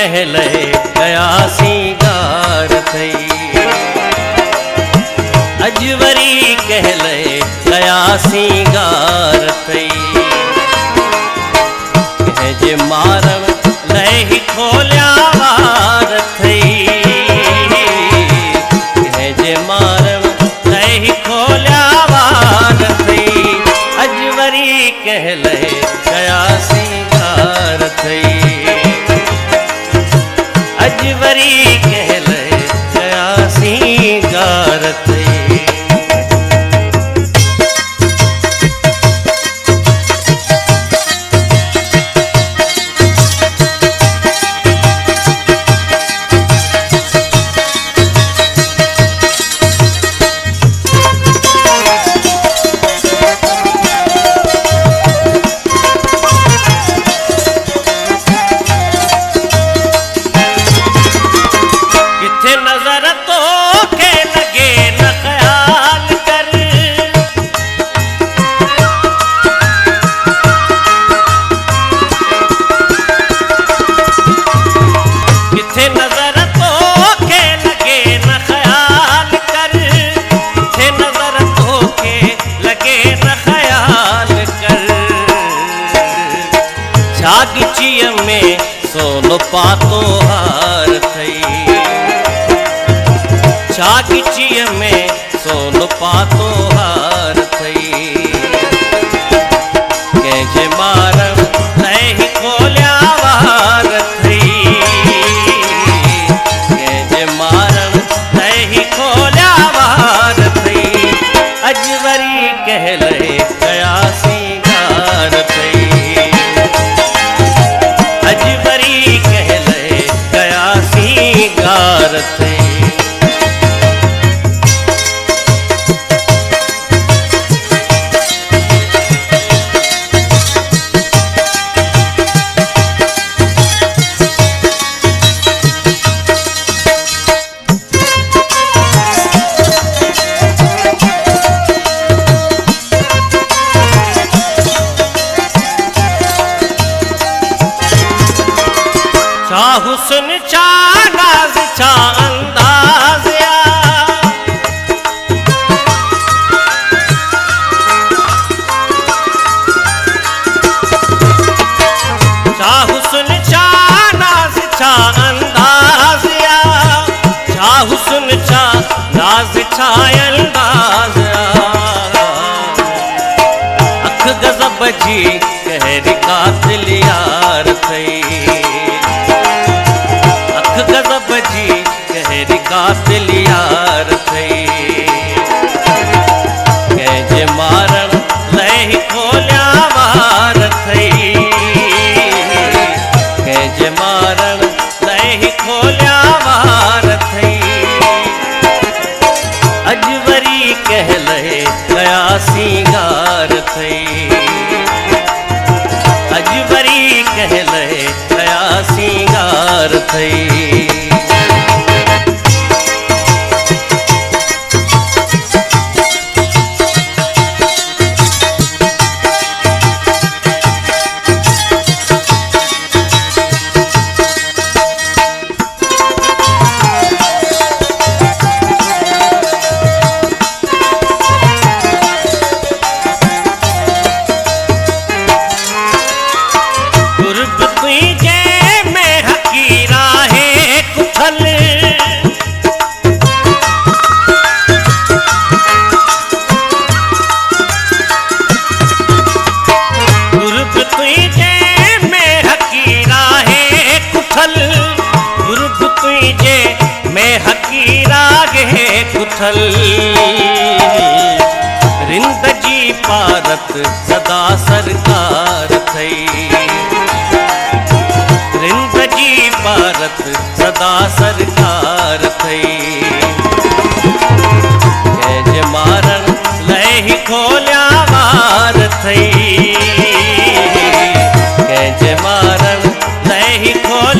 कहले गया सिंगार थई, अजवरी कहले गया सिंगार थई। कह जे मारम लही खोलिया वार थई, कह जे मारम लही खोलिया वार थई, अजवरी कहले गया सिंगार थई, अजवरी कहले गया सिंगार थई। छागिचिय में सोनो पातो हार थई, छागिचिय में सोनो पातो हार थई। कह जे मारम लही खोलिया वार थई, कह जे मारम लही खोलिया वार थई, अजवरी कहले गया सिंगार थई, अजवरी कहले गया सिंगार थई। चा हुस्न चा नाज चा अंदाज या, चा हुस्न चा नाज चा अंदाज या, चा हुस्न चा नाज चा अंदाज या। अख गज़ब जी कहरी कातिल यार थई, गज़ब जी कहरी कातिल यार थई। कह जे मारम लही खोलिया वार थई, कह जे मारम लही खोलिया वार थई, अजवरी कहले गया सिंगार थई, अजवरी कहले गया सिंगार थई। रिंद जी पारत सदा सरकार थई, रिंद जी पारत सदा सरकार थई। कह जे मारन लही खोलिया वार थई, कह जे मारन लही खोलिया